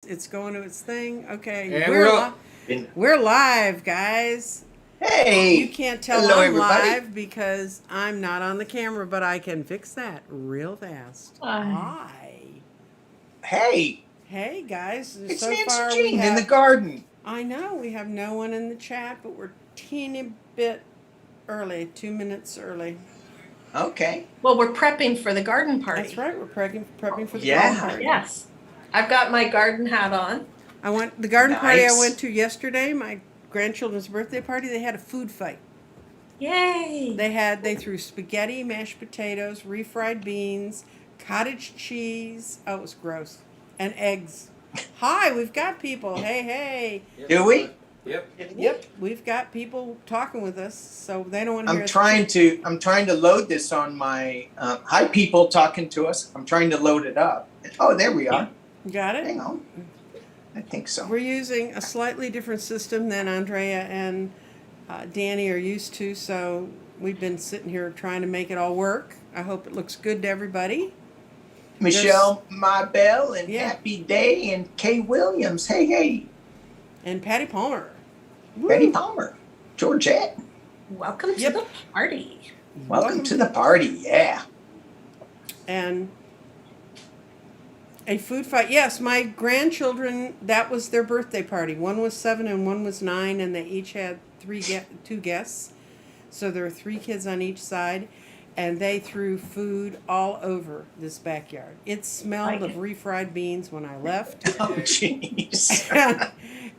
It's going to its thing. Okay, And we're we're live, guys. You Hey, can't tell hello I'm everybody. live because I'm not on the camera, but I can fix that real fast. Hi. Hi. Hey, Hey, guys. it's So Nancy far we Jean in the have, garden. I know, we have no one in the chat, but we're teeny bit early, 2 minutes early. Okay. Well, we're prepping for the garden party. That's right. We're prepping for the Yeah. garden party. Yes. I've got my garden hat on. I went the garden party I Nice. went to yesterday. My grandchildren's birthday party. They had a food fight. Yay. They threw spaghetti, mashed potatoes, refried beans, cottage cheese. Oh, it was gross. And eggs. Hi, we've got people. Hey, hey. Do we? Yep. Yep, we've got people talking with us, so they don't want to hear us. I'm trying to load this on my. Hi, people talking to us. I'm trying to load it up. Oh, there we are. Got it? Hang on. I think so. We're using a slightly different system than Andrea and Danny are used to, so we've been sitting here trying to make it all work. I hope it looks good to everybody. Michelle Mybell and Yeah. Happy Day and Kay Williams. Hey, hey. And Patty Palmer. Betty Woo. Palmer. Georgette. Welcome to Yep. the party. Welcome to the party. Yeah. And a food fight. Yes, my grandchildren, that was their birthday party. One was 7 and one was 9, and they each had two guests. So there were 3 kids on each side, and they threw food all over this backyard. It smelled of refried beans when I left. Oh, jeez.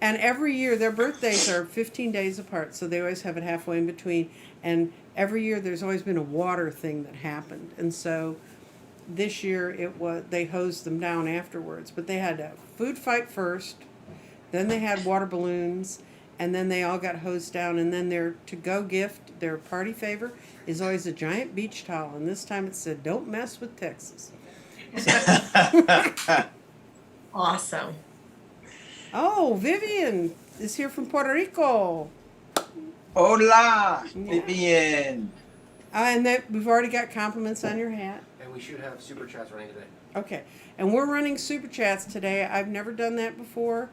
And every year, their birthdays are 15 days apart, so they always have it halfway in between. And every year, there's always been a water thing that happened. And so this year, they hosed them down afterwards. But they had a food fight first, then they had water balloons, and then they all got hosed down. And then their to-go gift, their party favor, is always a giant beach towel. And this time it said, "Don't mess with Texas." Awesome. Oh, Vivian is here from Puerto Rico. Hola, Yeah. Vivian. And we've already got compliments on your hat. And we should have super chats running today. Okay. And we're running super chats today. I've never done that before.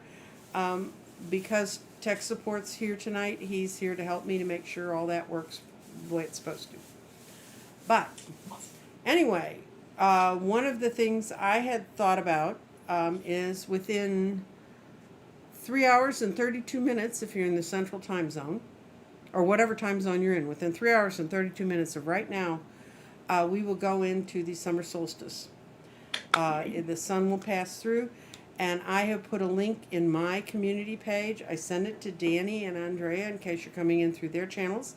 Because tech support's here tonight, he's here to help me to make sure all that works the way it's supposed to. But anyway, one of the things I had thought about is within 3 hours and 32 minutes, if you're in the central time zone, or whatever time zone you're in, within 3 hours and 32 minutes of right now, we will go into the summer solstice. The sun will pass through, and I have put a link in my community page. I send it to Danny and Andrea in case you're coming in through their channels.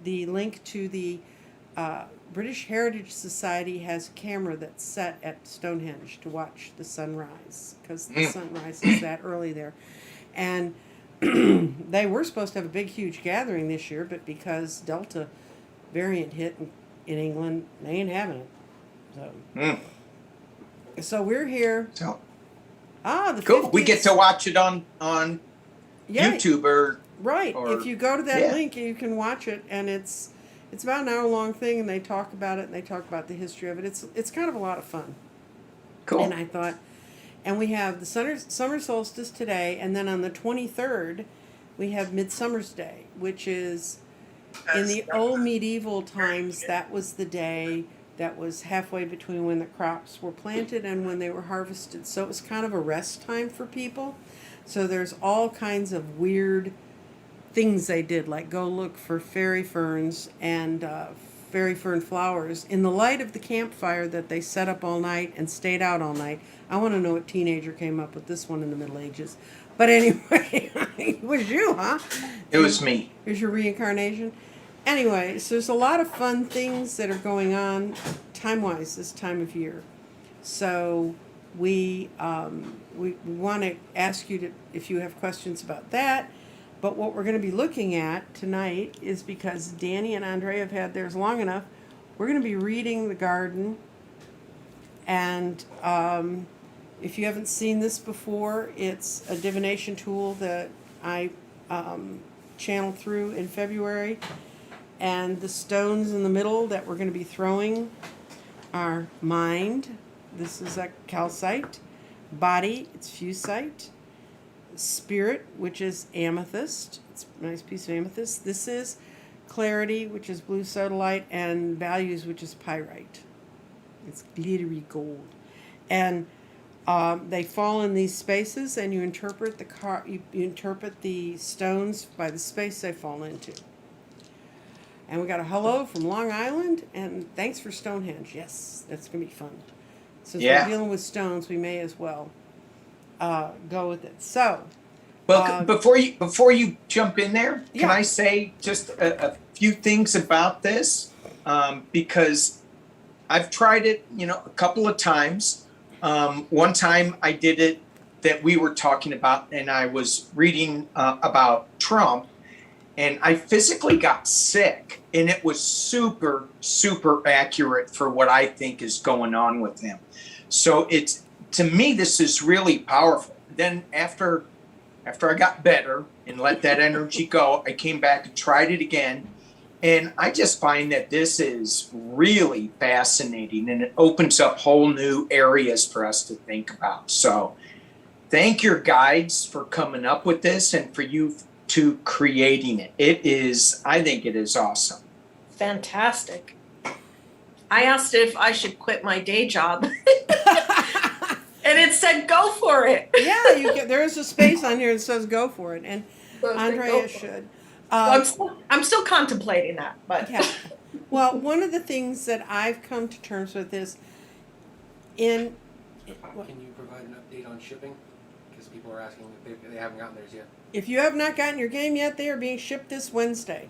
The link to the British Heritage Society has a camera that's set at Stonehenge to watch the sunrise, because the sunrise is that early there. And they were supposed to have a big, huge gathering this year, but because Delta variant hit in England, they ain't having it. So we're here. So The cool. 50s. We get to watch it on Yeah, YouTube or right. or- If you go to that yeah. link, you can watch it, and it's about an hour-long thing, and they talk about it, and they talk about the history of it. It's kind of a lot of fun. cool. And I thought, and we have the summer solstice today, and then on the 23rd, we have Midsummer's Day, which is in the old medieval times. That was the day that was halfway between when the crops were planted and when they were harvested. So it was kind of a rest time for people. So there's all kinds of weird things they did, like go look for fairy ferns and fairy fern flowers in the light of the campfire that they set up all night and stayed out all night. I want to know what teenager came up with this one in the Middle Ages. But anyway, it was you, huh? It was me. Here's your reincarnation. Anyway, so there's a lot of fun things that are going on time-wise this time of year. So we want to ask you if you have questions about that. But what we're going to be looking at tonight is, because Danny and Andrea have had theirs long enough, we're going to be reading the garden. And if you haven't seen this before, it's a divination tool that I channeled through in February. And the stones in the middle that we're going to be throwing are mined. This is a calcite. Body, it's fusite. Spirit, which is amethyst. It's a nice piece of amethyst. This is clarity, which is blue sodalite, and values, which is pyrite. It's glittery gold. And they fall in these spaces, and you interpret you interpret the stones by the space they fall into. And we got a hello from Long Island, and thanks for Stonehenge. Yes, that's gonna be fun. Since we're dealing with stones, we may as well go with it. So, Well, before you jump in there, can I say just a few things about this? Because I've tried it, a couple of times. One time I did it that we were talking about, and I was reading about Trump, and I physically got sick, and it was super, super accurate for what I think is going on with him. So to me, this is really powerful. Then after I got better and let that energy go, I came back and tried it again. And I just find that this is really fascinating, and it opens up whole new areas for us to think about. So thank your guides for coming up with this and for you to creating it. I think it is awesome. Fantastic. I asked if I should quit my day job. And it said, go for it. Yeah, there is a space on here that says go for it. And Andrea should. I'm still contemplating that, but. Yeah. Well, one of the things that I've come to terms with is Can you provide an update on shipping? Because people are asking if they haven't gotten theirs yet. if you have not gotten your game yet, they are being shipped this Wednesday.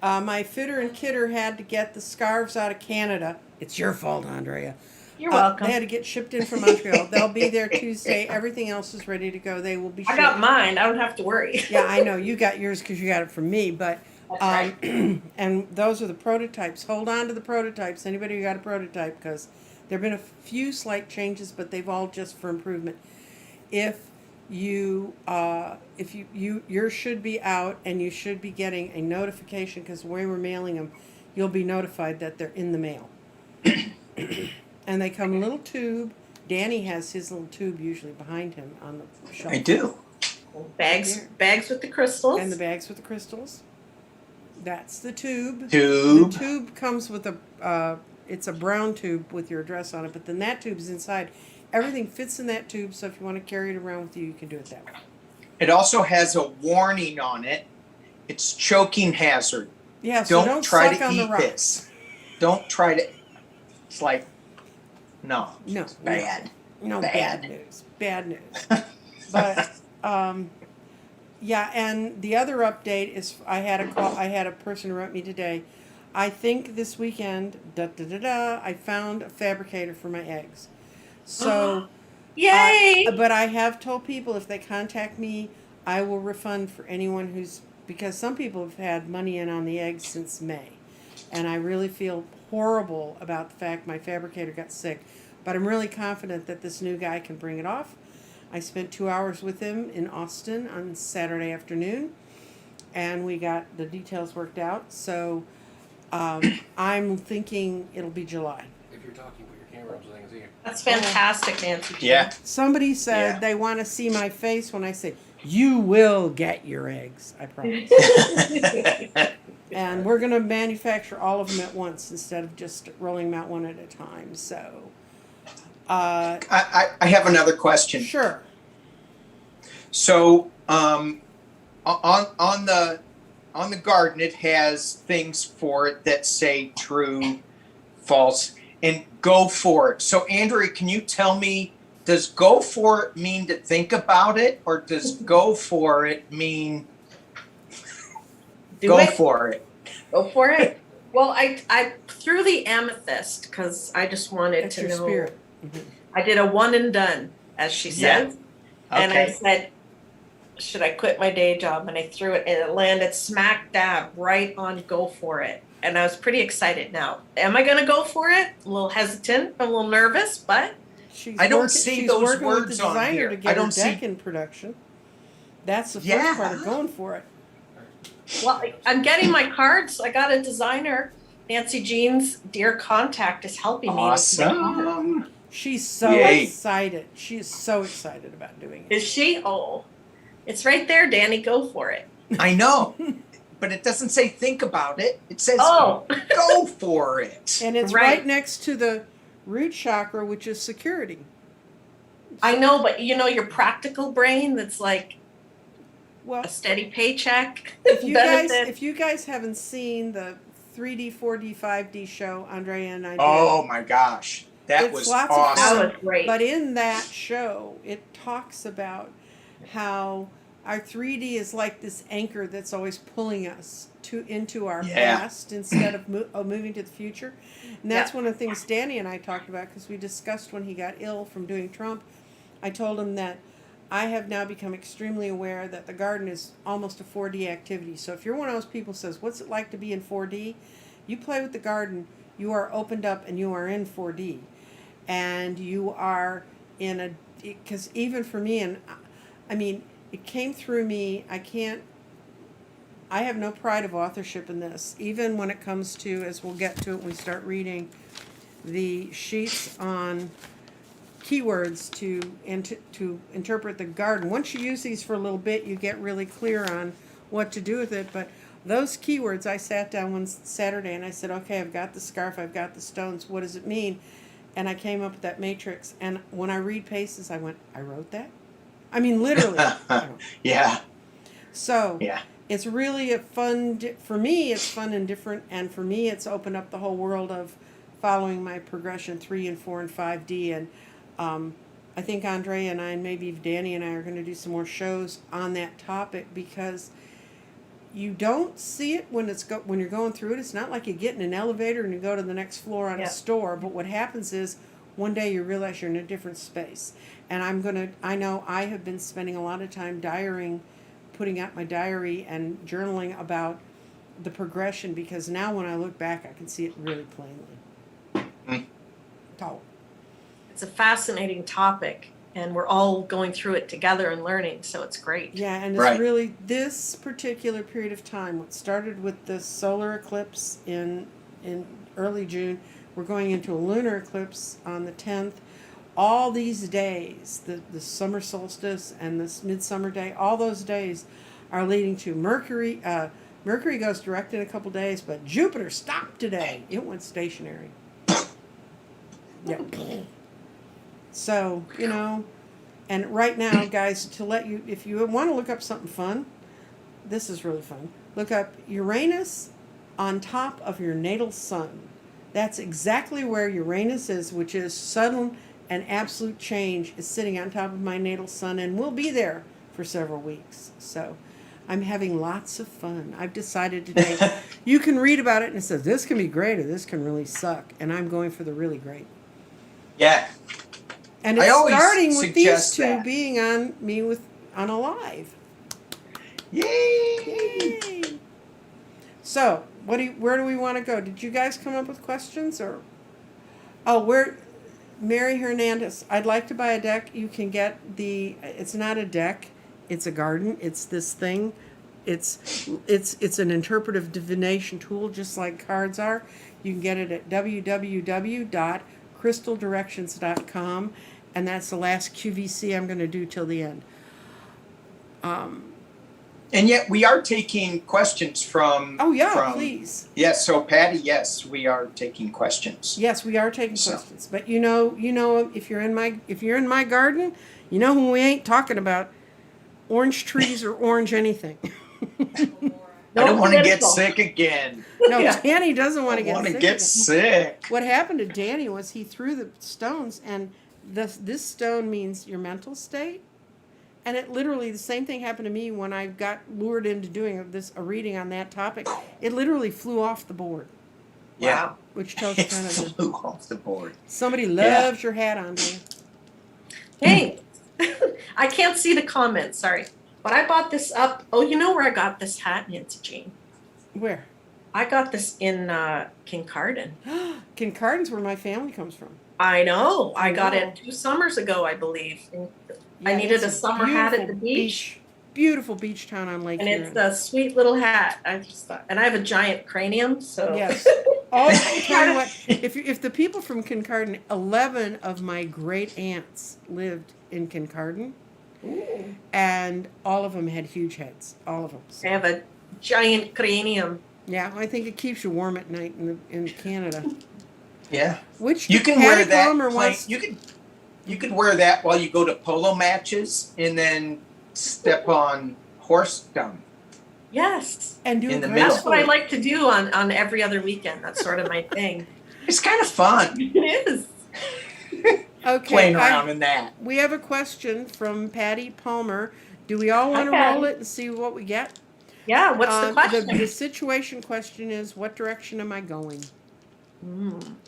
My fitter and kidder had to get the scarves out of Canada. It's your fault, Andrea. You're welcome. They had to get shipped in from Montreal. They'll be there Tuesday. Everything else is ready to go. They will be shipped. I got mine. I don't have to worry. Yeah, I know. You got yours because you got it from me. But That's right. and those are the prototypes. Hold on to the prototypes. Anybody who got a prototype, because there have been a few slight changes, but they've all just for improvement. If yours should be out, and you should be getting a notification, because the way we're mailing them, you'll be notified that they're in the mail. And they come in a little tube. Danny has his little tube usually behind him on the shelf. I do. Bags with the crystals. And the bags with the crystals. That's the tube. Tube. The tube comes with it's a brown tube with your address on it, but then that tube is inside. Everything fits in that tube, so if you want to carry it around with you, you can do it that way. It also has a warning on it. It's choking hazard. Yeah, so don't try suck to on the eat rocks. this. Don't try to. It's like, no. No. It's bad. No, Bad. bad news. Bad news. But yeah, and the other update is I had a person who wrote me today. I think this weekend, I found a fabricator for my eggs. So Yay! but I have told people if they contact me, I will refund for anyone because some people have had money in on the eggs since May. And I really feel horrible about the fact my fabricator got sick. But I'm really confident that this new guy can bring it off. I spent 2 hours with him in Austin on Saturday afternoon, and we got the details worked out. So I'm thinking it'll be July. If you're talking, put your camera up so they can see you. That's fantastic, Nancy. Yeah. Somebody said Yeah. they want to see my face when I say, you will get your eggs, I promise. And we're going to manufacture all of them at once instead of just rolling them out one at a time. So, I have another question. sure. So, on the garden, it has things for it that say true, false, and go for it. So, Andrea, can you tell me, does go for it mean to think about it, or does go for it mean go for it? Go for it. Well, I threw the amethyst because I just wanted That's to your know. spirit. I did a one and done, as she said. And I Okay. said, should I quit my day job? And I threw it, and it landed smack dab right on go for it. And I was pretty excited now. Am I going to go for it? A little hesitant, a little nervous, but I don't see she's those working with words the on designer here. to I get her don't see- deck in production. That's the first Yeah. part of going for it. well, I'm getting my cards. I got a designer. Nancy Jean's dear contact is helping me. with my cards. Awesome. She's so Yay. excited. She is so excited about doing it. Is she? Oh, it's right there, Danny. Go for it. I know, but it doesn't say think about it. It says Oh, go for it. And it's Right. right next to the root chakra, which is security. I know, but you know your practical brain that's like Well, a steady paycheck. if benefit. you guys haven't seen the 3D, 4D, 5D show Andrea and I did, Oh my gosh, that It's was lots of that awesome. was great. but in that show, it talks about how our 3D is like this anchor that's always pulling us into our Yeah. past instead of moving to the future. And that's Yeah. one of the things Danny and I talked about because we discussed when he got ill from doing Trump. I told him that I have now become extremely aware that the garden is almost a 4D activity. So if you're one of those people who says, what's it like to be in 4D? You play with the garden, you are opened up and you are in 4D. And you are in a, because even for me, and I mean, it came through me, I have no pride of authorship in this. Even when it comes to, as we'll get to it when we start reading, the sheets on keywords to interpret the garden. Once you use these for a little bit, you get really clear on what to do with it. But those keywords, I sat down one Saturday and I said, okay, I've got the scarf, I've got the stones, what does it mean? And I came up with that matrix. And when I read Paces, I went, I wrote that? I mean, literally. Yeah, So yeah. it's really a fun, for me, it's fun and different. And for me, it's opened up the whole world of following my progression 3 and 4 and 5D. And I think Andrea and I, and maybe Danny and I, are going to do some more shows on that topic because you don't see it when when you're going through it. It's not like you get in an elevator and you go to the next floor on Yeah. a store. But what happens is one day you realize you're in a different space. And I know I have been spending a lot of time putting out my diary and journaling about the progression because now when I look back, I can see it really plainly. Mm. Oh. It's a fascinating topic, and we're all going through it together and learning, so it's great. Yeah, and it's Right. really this particular period of time. What started with the solar eclipse in early June, we're going into a lunar eclipse on the 10th. All these days, the summer solstice and this midsummer day, all those days are leading to Mercury. Mercury goes direct in a couple days, but Jupiter stopped today. It went stationary. Yeah. So, and right now, guys, to let you, if you want to look up something fun, this is really fun. Look up Uranus on top of your natal sun. That's exactly where Uranus is, which is sudden and absolute change, is sitting on top of my natal sun and will be there for several weeks. So I'm having lots of fun. I've decided today, you can read about it and it says, this can be great or this can really suck. And I'm going for the really great. Yeah. And I it's always starting with these suggest two that. being on a live. Yay! Yay! So, where do we want to go? Did you guys come up with questions or? Oh, Mary Hernandez. I'd like to buy a deck. You can get it's not a deck, it's a garden. It's this thing. It's an interpretive divination tool, just like cards are. You can get it at www.crystaldirections.com, and that's the last QVC I'm going to do till the end. And yet we are taking questions from. Oh yeah, from, please. Yes, so Patty, yes, we are taking questions. Yes, we are taking So. questions. But if you're in my garden, you know who we ain't talking about orange trees or orange anything. I don't want to get political. sick again. No, Yeah. Danny doesn't want to I get want to sick. get again. sick. What happened to Danny was he threw the stones, and this stone means your mental state. And it literally, the same thing happened to me when I got lured into doing a reading on that topic. It literally flew off the board, Yeah. Wow. which tells you It kind of flew off the board. somebody loves your hat on there. Hey, I can't see the comments, sorry. But I bought this up. Oh, you know where I got this hat, Nancy Jean? Where? I got this in Kincardine. Kincardin's where my family comes from. I know. I got Wow. it 2 summers ago, I believe. I Yeah, needed it's a summer hat at the beautiful beach. Beautiful beach town on Lake And it's Huron. a sweet little hat. I just thought, and I have a giant cranium, so Yes. I'll tell you what, if the people from Kincardine, 11 of my great aunts lived in Kincardine, Ooh. and all of them had huge heads. All of them. I So, have a giant cranium. yeah, I think it keeps you warm at night in Canada. Yeah. Which You can Patty wear that. Palmer wants. You could wear that while you go to polo matches and then step on horse dung. Yes. And do in the it middle. That's what I gracefully. like to do on every other weekend. That's sort of my thing. It's kind of fun It is. Okay, playing around in that. we have a question from Patty Palmer. Do we all want to Hi, roll Patty. it and see what we get? Yeah, what's the question? The situation question is, what direction am I going?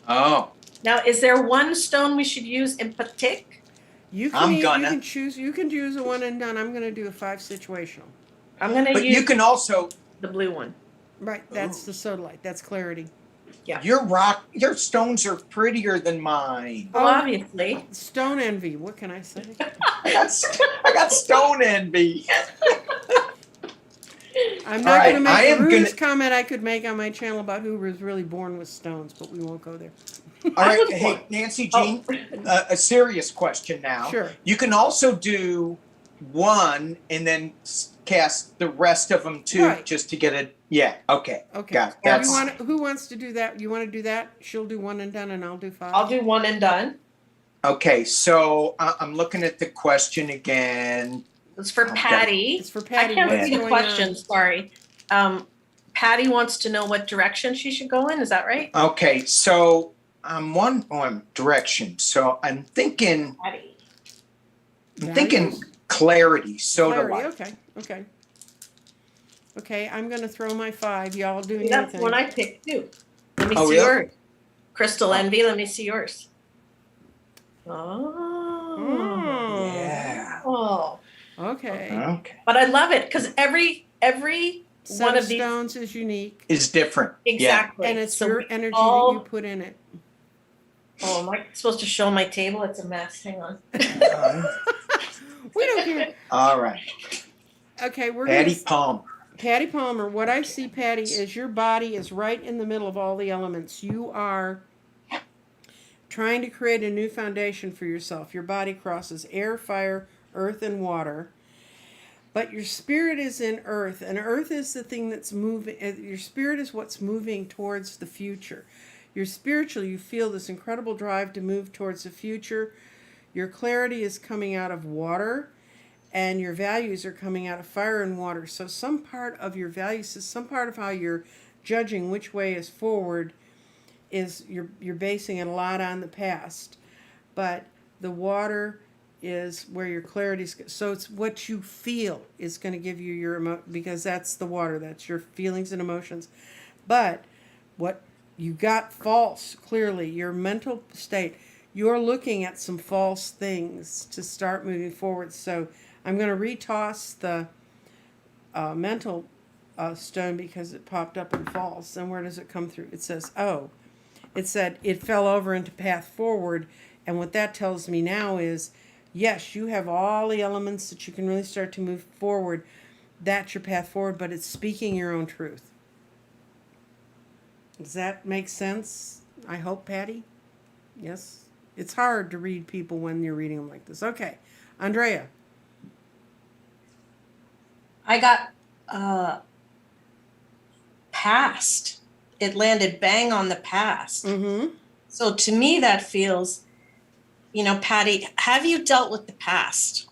Oh, Now, is there one stone we should use in particular? You I'm can gonna. you can choose. You can choose a one and done. I'm going to do a 5 situational. I'm going to but use you can also the blue one. Right, that's the sodalite. That's clarity. your stones are prettier than mine. Well, Oh. obviously. Stone envy. What can I say? I got stone envy. I'm All not right, going to I make the am rudest gonna- comment I could make on my channel about who was really born with stones, but we won't go there. All right, was hey born. Nancy Jean, a serious question now. Sure. You can also do one and then cast the rest of them too, Right. just to get it. Yeah. Okay. Okay. Got it. You That's want, who wants to do that? You want to do that? She'll do one and done, and I'll do 5. I'll do one and done. okay. So I'm looking at the question again. It's for Okay. Patty. It's for Patty. I can't What's see the going question, on? sorry. Patty wants to know what direction she should go in, is that right? Okay. So I'm one direction. So I'm thinking Patty. Values? clarity, soda Clarity. light. Okay. Okay. Okay. I'm going to throw my 5. Y'all do That's anything. the one I picked too. Let me Oh, see really? yours. Crystal Envy, let me see yours. Oh. Mm. Yeah. Oh. Okay. Okay. But I love it because every Set one of of these stones is unique, Is different. exactly. and it's So your we energy all- that you put in it. Oh, am I supposed to show my table? It's a mess. Hang on. Yeah. We don't care. All right. Okay, we're Patty gonna, Palmer. Patty Palmer. What I see, Patty, is your body is right in the middle of all the elements. You are trying to create a new foundation for yourself. Your body crosses air, fire, earth, and water. But your spirit is in earth, and earth is the thing that's moving. Your spirit is what's moving towards the future. You're spiritual, you feel this incredible drive to move towards the future. Your clarity is coming out of water, and your values are coming out of fire and water. So some part of your values, some part of how you're judging which way is forward, is you're basing it a lot on the past. But the water is where your clarity is. So it's what you feel is going to give you your because that's the water. That's your feelings and emotions. But what you got false, clearly, your mental state, you're looking at some false things to start moving forward. So I'm going to retoss the mental stone because it popped up in false. And where does it come through? It says, oh, it said it fell over into path forward. And what that tells me now is, yes, you have all the elements that you can really start to move forward. That's your path forward, but it's speaking your own truth. Does that make sense? I hope, Patty? Yes? It's hard to read people when you're reading them like this. Okay. Andrea. I got past. It landed bang on the past. Mm-hmm. So to me, that feels, Patty, have you dealt with the past?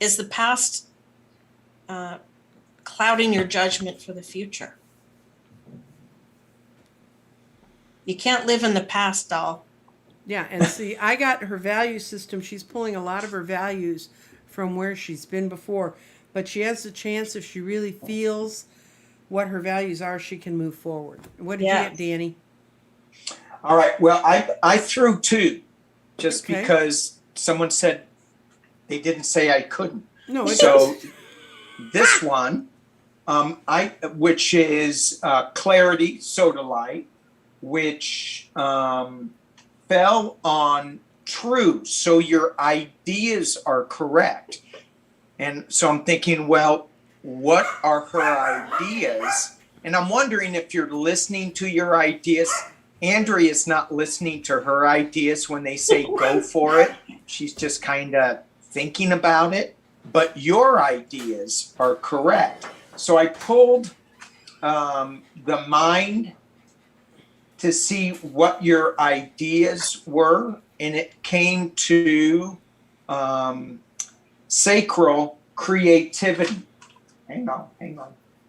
Is the past clouding your judgment for the future? You can't live in the past, doll. Yeah, and see, I got her value system. She's pulling a lot of her values from where she's been before. But she has the chance, if she really feels what her values are, she can move forward. What did you get, Danny? All right. Well, I threw 2 just Okay. because someone said they didn't say I couldn't. No, it So does. this one, which is clarity, soda light, which fell on true. So your ideas are correct. And so I'm thinking, well, what are her ideas? And I'm wondering if you're listening to your ideas. Andrea's not listening to her ideas when they say go for it. She's just kind of thinking about it. But your ideas are correct. So I pulled the mind to see what your ideas were, and it came to sacral creativity. Hang on.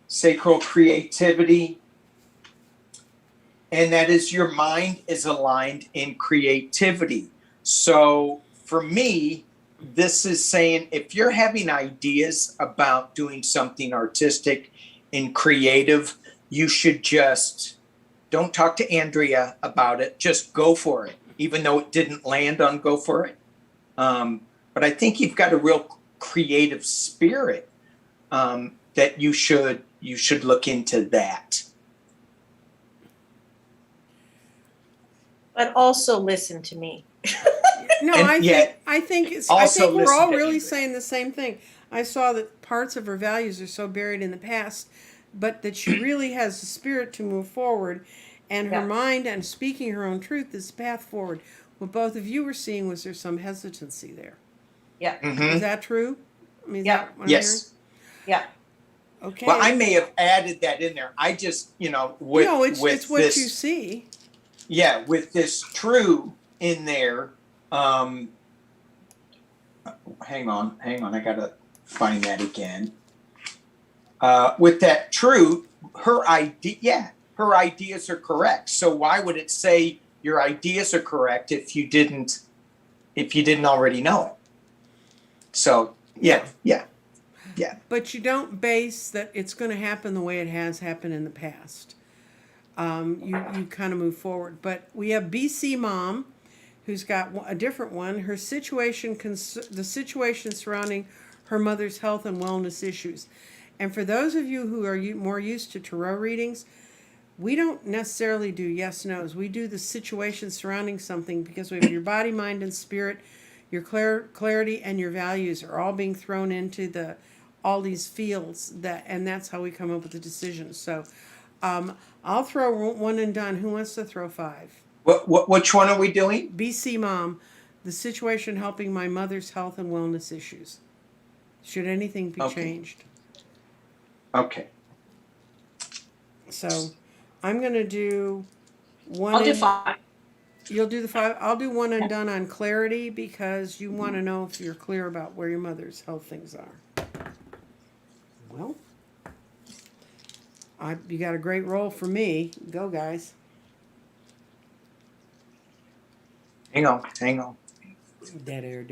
Sacral creativity. And that is your mind is aligned in creativity. So for me, this is saying if you're having ideas about doing something artistic and creative, you should just don't talk to Andrea about it. Just go for it, even though it didn't land on go for it. But I think you've got a real creative spirit that you should look into that. But also listen to me. No, And I think also we're listen all to really Andrea. saying the same thing. I saw that parts of her values are so buried in the past, but that she really has the spirit to move forward, and her Yeah. mind and speaking her own truth is the path forward. What both of you were seeing was there's some hesitancy there. Yeah. Is that true? I mean, is Yeah. that what I'm Yes. Yeah. hearing? Okay. Well, I may have added that in there. I just, with no, it's what this, you see. yeah, with this true in there. Hang on. I gotta find that again. With that true, her ideas are correct. So why would it say your ideas are correct if you didn't already know it? So yeah. But you don't base that it's going to happen the way it has happened in the past. You kind of move forward. But we have BC Mom, who's got a different one. Her situation, the situation surrounding her mother's health and wellness issues. And for those of you who are more used to tarot readings, we don't necessarily do yes/nos. We do the situation surrounding something because we have your body, mind, and spirit, your clarity, and your values are all being thrown into all these fields and that's how we come up with the decisions. So I'll throw one and done. Who wants to throw 5? Which one are we doing? BC Mom, the situation helping my mother's health and wellness issues. Should anything be changed? Okay. So I'm going to do one. I'll do 5. You'll do the 5. I'll do one and done on clarity because you want to know if you're clear about where your mother's health things are. Well, you got a great roll for me. Go, guys. Hang on. Dead air.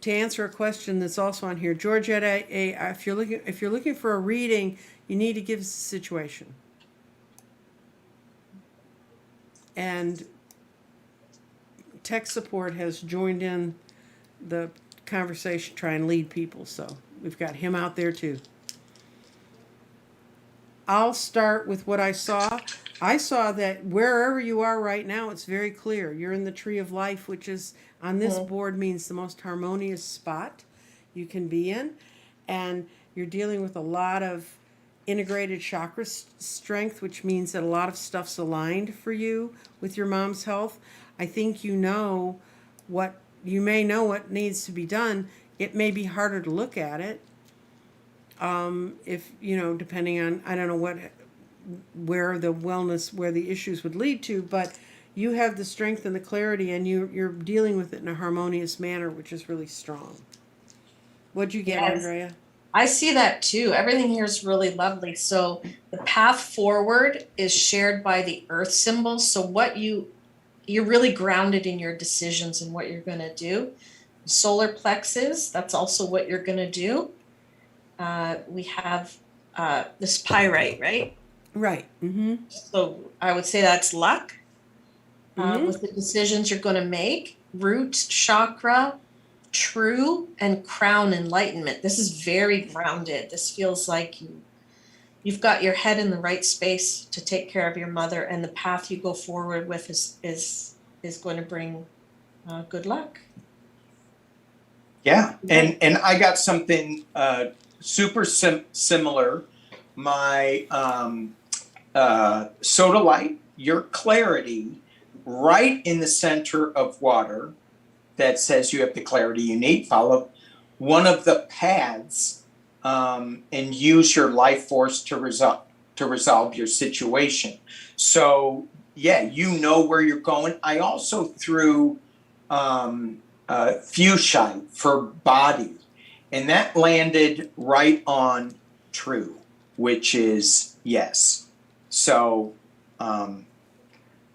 To answer a question that's also on here, Georgette, if you're looking for a reading, you need to give us a situation. And tech support has joined in the conversation, try and lead people. So we've got him out there too. I'll start with what I saw. I saw that wherever you are right now, it's very clear. You're in the tree of life, which is on this board means the most harmonious spot you can be in. And you're dealing with a lot of integrated chakra strength, which means that a lot of stuff's aligned for you with your mom's health. I think you may know what needs to be done. It may be harder to look at it. If, depending on, I don't know where the issues would lead to, but you have the strength and the clarity and you're dealing with it in a harmonious manner, which is really strong. What'd you get, Andrea? I see that too. Everything here is really lovely. So the path forward is shared by the earth symbol. So you're really grounded in your decisions and what you're going to do. Solar plexus, that's also what you're going to do. We have this pyrite, right? Right. Mm-hmm. So I would say that's luck. With the decisions you're going to make. Root chakra, true, and crown enlightenment. This is very grounded. This feels like you've got your head in the right space to take care of your mother, and the path you go forward with is going to bring good luck. Yeah, and I got something super similar. My sodalite, your clarity, right in the center of water that says you have the clarity you need. Follow one of the paths and use your life force to resolve your situation. So yeah, you know where you're going. I also threw fuchsite for body, and that landed right on true, which is yes. So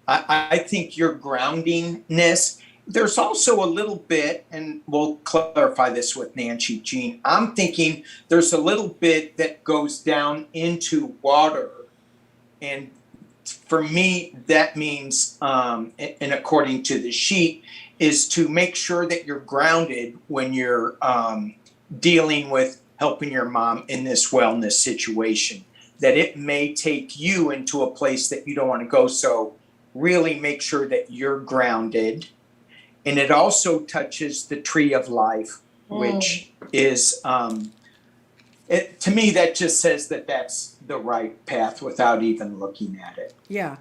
I think your groundingness, there's also a little bit, and we'll clarify this with Nancy Jean. I'm thinking there's a little bit that goes down into water. And for me, that means, and according to the sheet, is to make sure that you're grounded when you're dealing with helping your mom in this wellness situation. That it may take you into a place that you don't want to go. So really make sure that you're grounded. And it also touches the tree of life, which is, to me, that just says that that's the right path without even looking at it. Yeah.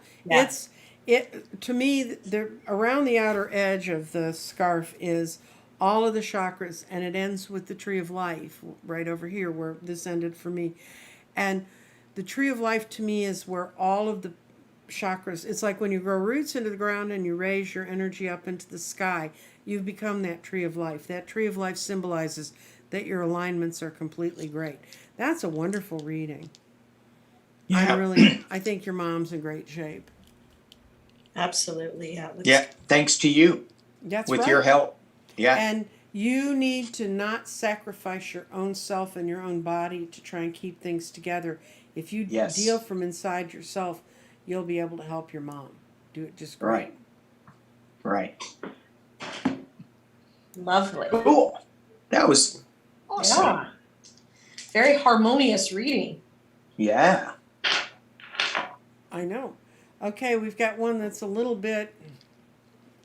It to me, the around the outer edge of the scarf is all of the chakras, and it ends with the tree of life right over here where this ended for me. And the tree of life to me is where all of the chakras, it's like when you grow roots into the ground and you raise your energy up into the sky, you've become that tree of life. That tree of life symbolizes that your alignments are completely great. That's a wonderful reading. Yeah. I think your mom's in great shape. Absolutely, yeah. Yeah, thanks to you. That's with right. your help. Yeah. And you need to not sacrifice your own self and your own body to try and keep things together. If you deal from inside yourself, you'll be able to help your mom. Do it just great. Right. Lovely. Cool. That was awesome. Yeah. Very harmonious reading. Yeah. I know. Okay, we've got one that's a little bit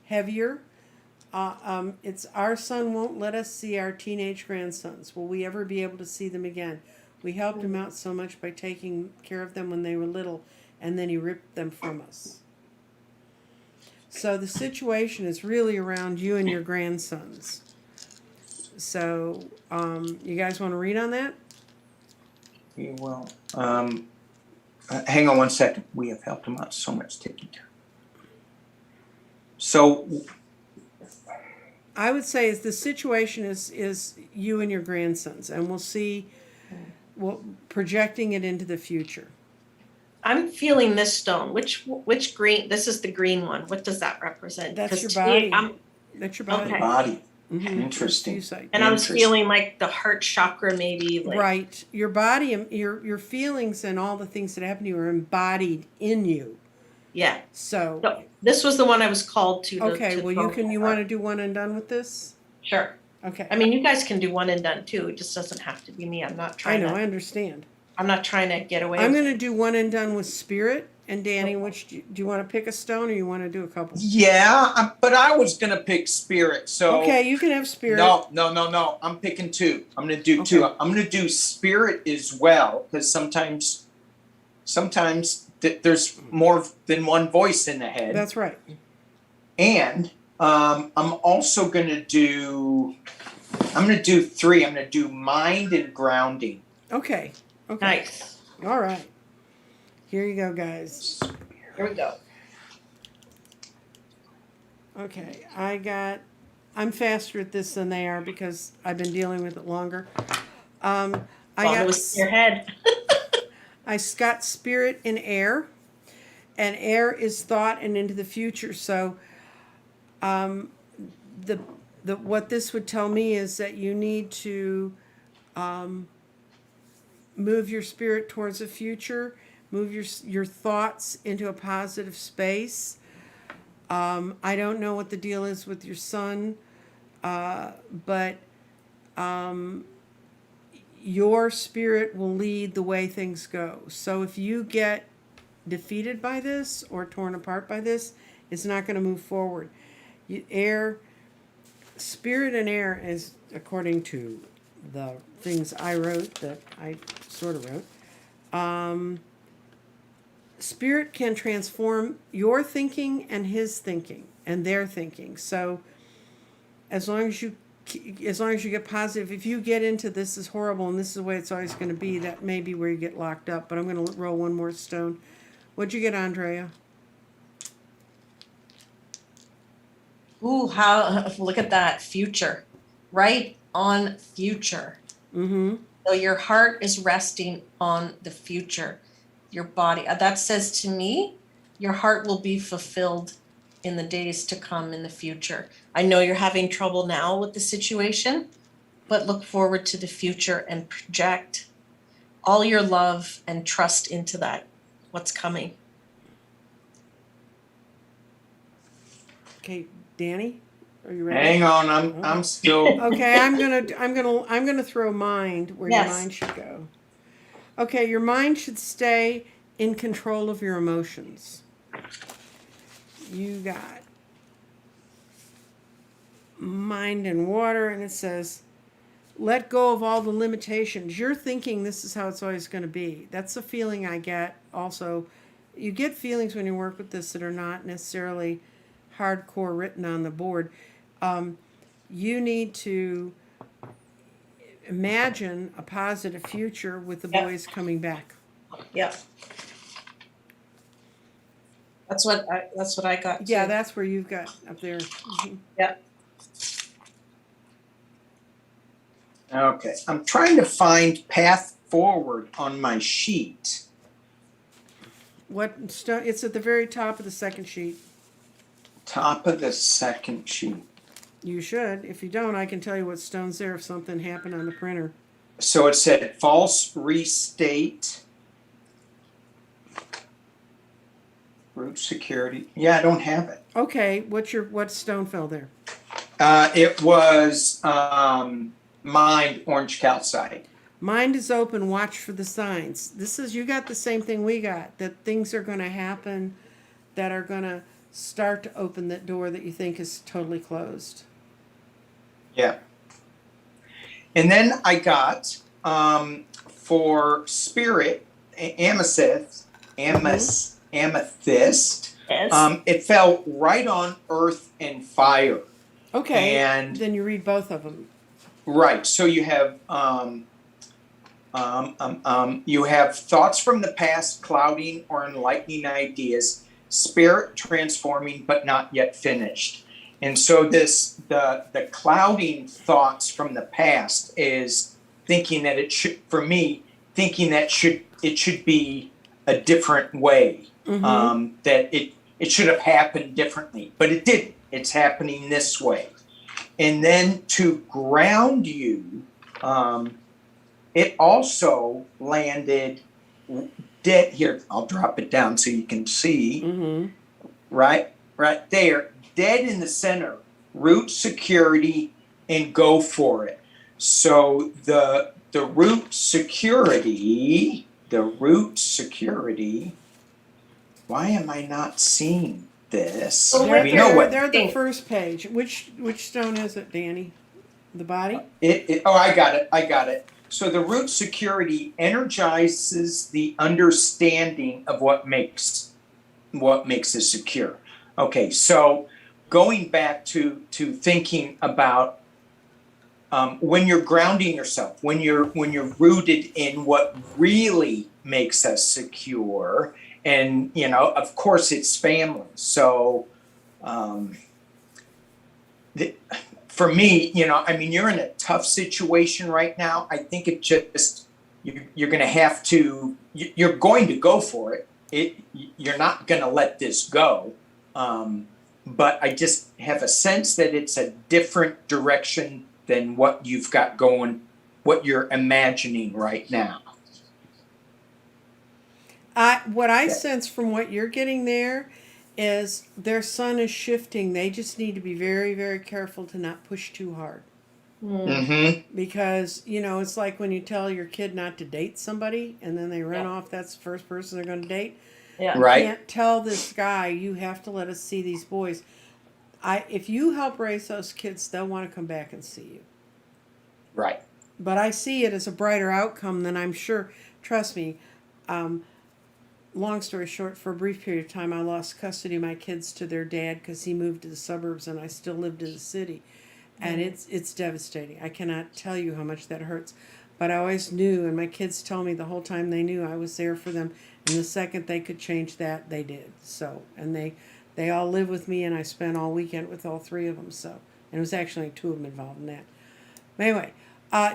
heavier. It's our son won't let us see our teenage grandsons. Will we ever be able to see them again? We helped him out so much by taking care of them when they were little, and then he ripped them from us. So the situation is really around you and your grandsons. So, you guys want to read on that? We will. Hang on one second. We have helped him out so much taking care. So I would say is the situation is you and your grandsons, and we'll see projecting it into the future. I'm feeling this stone. Which green? This is the green one. What does that represent? That's your body. That's your body. Okay. body. Mm-hmm. Interesting. And I was feeling like the heart chakra, maybe. Like, right. Your body, your feelings, and all the things that happen to you are embodied in you. Yeah. So this was the one I was called to. Okay. Well, you want to do one and done with this? Sure. Okay. I mean, you guys can do one and done too. It just doesn't have to be me. I'm not trying. I understand. I'm not trying to get away. I'm going to do one and done with spirit. And Danny, which do you want to pick a stone, or you want to do a couple? Yeah, but I was gonna pick spirit. So okay, you can have spirit. No. I'm picking two. I'm gonna do two. I'm gonna do spirit as well, because sometimes there's more than one voice in the head. That's right. And I'm also gonna do. I'm gonna do three. I'm gonna do mind and grounding. Okay. Nice. All right. Here you go, guys. Here we go. Okay, I'm faster at this than they are because I've been dealing with it longer. I got it was your head. I got spirit in air, and air is thought and into the future. So, what this would tell me is that you need to move your spirit towards the future. Move your thoughts into a positive space. I don't know what the deal is with your son, but your spirit will lead the way things go. So if you get defeated by this or torn apart by this, it's not going to move forward. Spirit and air is, according to the things I wrote that I sort of wrote. Spirit can transform your thinking and his thinking and their thinking. So as long as you get positive, if you get into this is horrible and this is the way it's always going to be, that may be where you get locked up. But I'm going to roll one more stone. What'd you get, Andrea? Ooh, how look at that future, right on future. Mm-hmm. So your heart is resting on the future, your body. That says to me, your heart will be fulfilled in the days to come in the future. I know you're having trouble now with the situation, but look forward to the future and project all your love and trust into that, what's coming. Okay, Danny, are you ready? Hang on, I'm still. Okay, I'm gonna throw mind where your Yes. mind should go. Okay, your mind should stay in control of your emotions. You got mind and water, and it says, let go of all the limitations. You're thinking this is how it's always going to be. That's the feeling I get. Also, you get feelings when you work with this that are not necessarily hardcore written on the board. You need to imagine a positive future with the Yeah. boys coming back. Yep. That's what I got. Yeah, too. that's where you've got up there. Mhm. Yep. Okay, I'm trying to find path forward on my sheet. What stone? It's at the very top of the second sheet. Top of the second sheet. You should. If you don't, I can tell you what stone's there if something happened on the printer. So it said false restate. Root security. Yeah, I don't have it. Okay, what stone fell there? It was mind orange calcite. Mind is open, watch for the signs. This is, you got the same thing we got, that things are going to happen that are going to start to open that door that you think is totally closed. Yeah. And then I got for spirit amethyst. Yes. It fell right on earth and fire. Okay, And then you read both of them. right, so you have thoughts from the past clouding or enlightening ideas, spirit transforming but not yet finished. And so the clouding thoughts from the past is thinking that it should, for me, thinking that it should be a different way. Mm-hmm. That it should have happened differently, but it didn't. It's happening this way. And then to ground you, it also landed dead here. I'll drop it down so you can see. Mm-hmm. Right there, dead in the center, root security and go for it. So the root security, why am I not seeing this? Well, They're, We know what they're the first page. Which stone is it, Danny? The body? I got it. So the root security energizes the understanding of what makes us secure. Okay, so going back to thinking about when you're grounding yourself, when you're rooted in what really makes us secure, and of course it's family. So for me, you're in a tough situation right now. I think it just you're going to have to you're going to go for it. You're not going to let this go. But I just have a sense that it's a different direction than what you've got going, what you're imagining right now. What I sense from what you're getting there is their sun is shifting. They just need to be very, very careful to not push too hard. Mm-hmm. Because, it's like when you tell your kid not to date somebody and then they run off, that's the first person they're going to date. Yeah. Right. You can't tell this guy, you have to let us see these boys. If you help raise those kids, they'll want to come back and see you. Right. But I see it as a brighter outcome than I'm sure. Trust me. Long story short, for a brief period of time, I lost custody of my kids to their dad because he moved to the suburbs, and I still lived in the city, and it's devastating. I cannot tell you how much that hurts, but I always knew, and my kids tell me the whole time they knew I was there for them, and the second they could change that, they did. So, and they all live with me, and I spent all weekend with all three of them. So, and it was actually two of them involved in that. But anyway,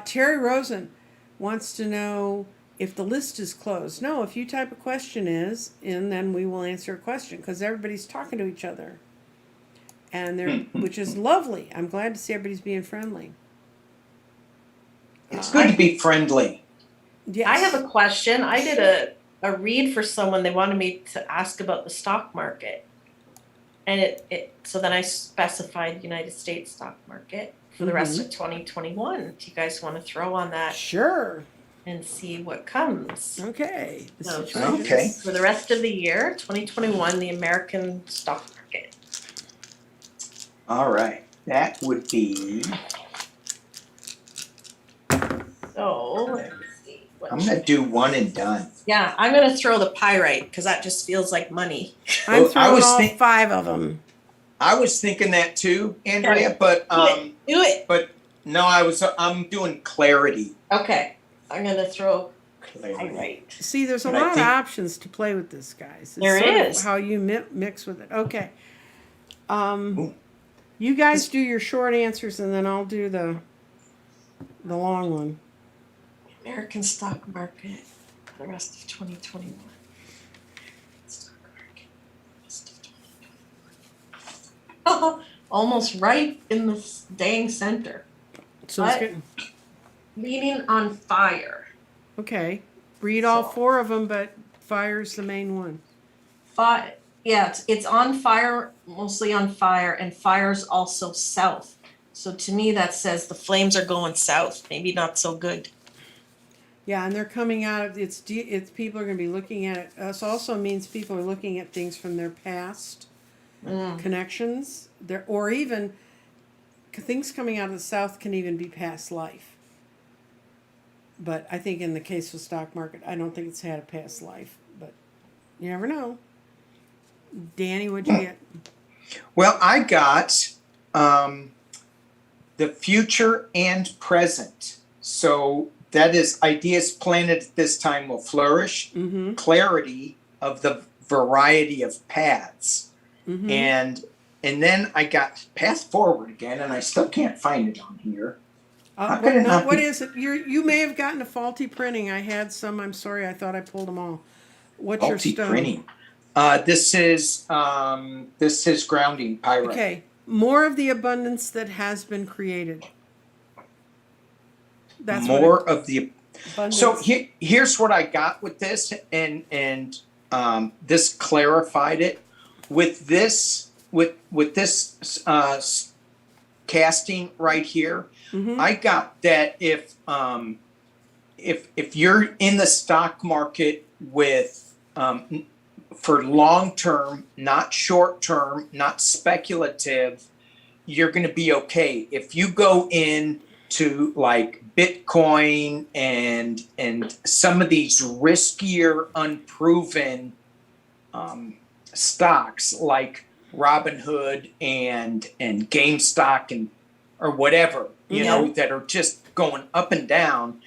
Terry Rosen wants to know if the list is closed. No, if you type a question is in, then we will answer a question because everybody's talking to each other, and they're which is lovely. I'm glad to see everybody's being friendly. It's good to be friendly. Yes. I have a question. I did a read for someone. They wanted me to ask about the stock market. And so then I specified United States stock market for the rest of 2021. Do you guys want to throw on that Sure. and see what comes? Okay. So Okay. for the rest of the year, 2021, the American stock market. All right. That would be. So let's see. I'm gonna do one and done. Yeah, I'm gonna throw the pyrite because that just feels like money. I'm Well, throwing all 5 of them. I was thinking that too, Andrea, but Do it. but no, I'm doing clarity. Okay, I'm gonna throw Clarity. pyrite. See, there's a But I lot of think- options to play with this, guys. It's There sort of is. how you mix with it. Okay. Ooh. You guys do your short answers, and then I'll do the long one. American stock market for the rest of 2021. Stock market, rest of 2021. Almost right in the dang center. So it's What? good. Leaning on fire. Okay. Read all So- 4 of them, but fire's the main one. Yeah, it's on fire, mostly on fire, and fire's also south. So to me, that says the flames are going south. Maybe not so good. Yeah, and they're coming out of it's people are going to be looking at it. This also means people are looking at things from their past connections. Or even things coming out of the south can even be past life. But I think in the case of stock market, I don't think it's had a past life. But you never know. Danny, what'd you get? Well, I got the future and present. So that is ideas planted at this time will flourish. Mm-hmm. Clarity of the variety of paths. Mm-hmm. And then I got path forward again, and I still can't find it on here. How could it not What be- is it? You may have gotten a faulty printing. I had some. I'm sorry. I thought I pulled them all. What's your stone? Multi-printing. This is grounding pyrite. Okay, more of the abundance that has been created. That's More what of the. abundance. So here's what I got with this, and this clarified it. With this casting right here, Mhm. I got that if you're in the stock market with for long term, not short term, not speculative, you're going to be okay. If you go into like Bitcoin and some of these riskier, unproven stocks like Robinhood and GameStop and or whatever, you know, that are just going up and down,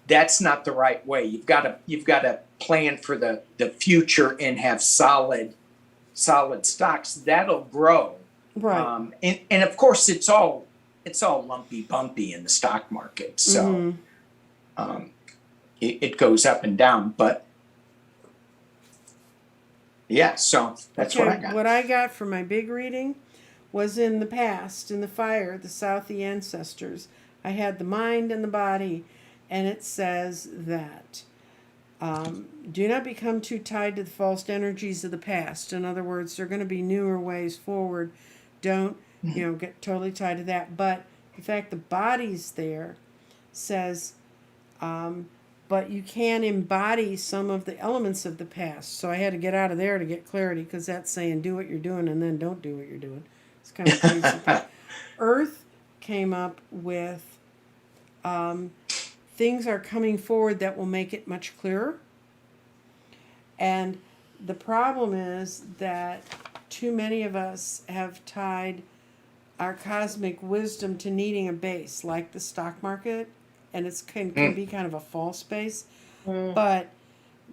that's not the right way. You've got to plan for the future and have solid stocks that'll grow. Right. And of course it's all lumpy bumpy in the stock market. So it goes up and down, but yeah, so that's what I got. What I got for my big reading was in the past, in the fire, the south, the ancestors. I had the mind and the body, and it says that do not become too tied to the false energies of the past. In other words, there are going to be newer ways forward. Don't get totally tied to that. But the fact the body's there says, but you can embody some of the elements of the past. So I had to get out of there to get clarity, because that's saying do what you're doing and then don't do what you're doing. It's kind of crazy. Earth came up with things are coming forward that will make it much clearer. And the problem is that too many of us have tied our cosmic wisdom to needing a base, like the stock market, and it can be kind of a false base. But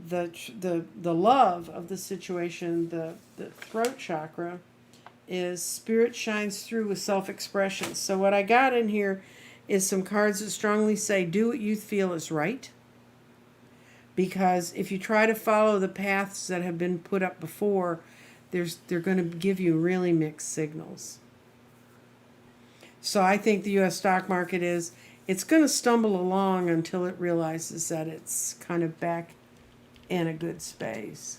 the love of the situation, the throat chakra, is spirit shines through with self-expression. So what I got in here is some cards that strongly say, do what you feel is right. Because if you try to follow the paths that have been put up before, they're going to give you really mixed signals. So I think the U.S. stock market it's going to stumble along until it realizes that it's kind of back in a good space.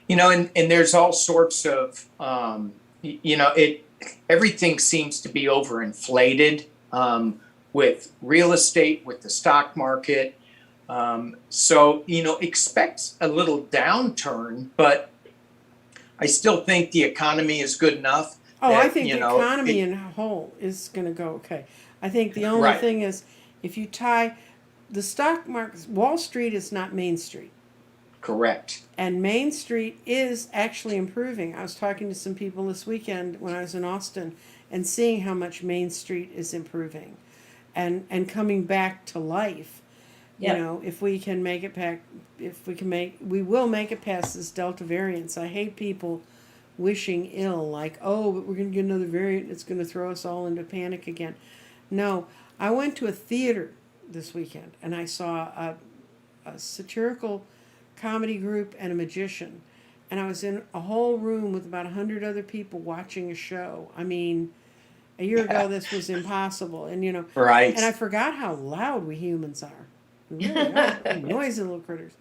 You know, and there's all sorts of, everything seems to be overinflated with real estate, with the stock market. So, expect a little downturn, but I still think the economy is good enough. Oh, I think the economy in whole is going to go okay. I think the only thing is if you tie the stock market, Wall Street is not Main Street. Correct. And Main Street is actually improving. I was talking to some people this weekend when I was in Austin and seeing how much Main Street is improving and coming back to life. Yep. You know, if we can make it back, we will make it past this Delta variant. I hate people wishing ill, like, oh, but we're going to get another variant. It's going to throw us all into panic again. No, I went to a theater this weekend and I saw a satirical comedy group and a magician. And I was in a whole room with about 100 other people watching a show. I mean, a year ago this was impossible. And, right. And I forgot how loud we humans are. We really are. Noisy little critters.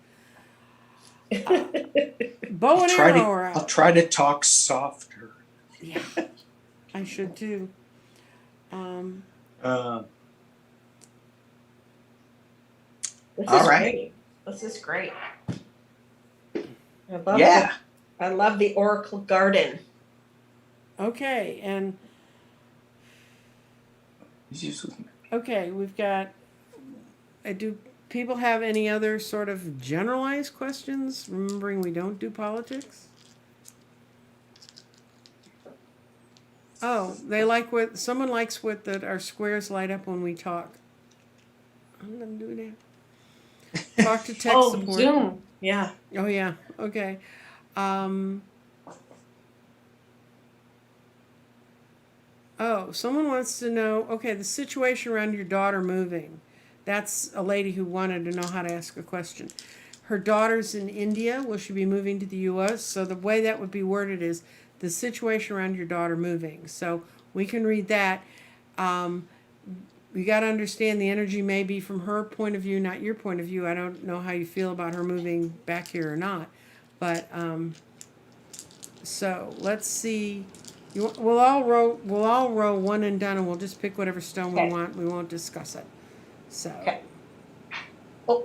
Bow and arrow are out. I'll try to talk softer. Yeah, I should too. This all is right. great. This is great. I love the Oracle Garden. Okay, and okay, we've got. Do people have any other sort of generalized questions? Remembering we don't do politics. Oh, someone likes that our squares light up when we talk. I'm gonna do that. Talk to tech support. Zoom. Yeah. Oh yeah. Okay. Someone wants to know. Okay, the situation around your daughter moving. That's a lady who wanted to know how to ask a question. Her daughter's in India. Will she be moving to the U.S.? So the way that would be worded is the situation around your daughter moving. So we can read that. You got to understand the energy may be from her point of view, not your point of view. I don't know how you feel about her moving back here or not. But so let's see. We'll all row one and done, and we'll just pick whatever stone we want. We won't discuss it. So. Okay. Oh,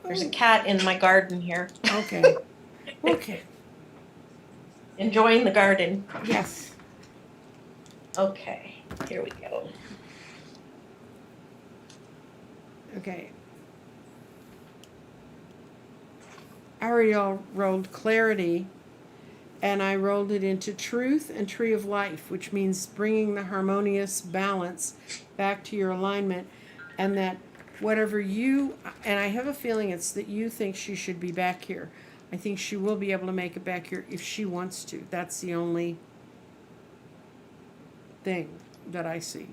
there's a cat in my garden here. Okay. Okay. Enjoying the garden. Yes. Okay, here we go. Okay. I already rolled clarity, and I rolled it into truth and tree of life, which means bringing the harmonious balance back to your alignment, and that whatever and I have a feeling it's that you think she should be back here. I think she will be able to make it back here if she wants to. That's the only thing that I see.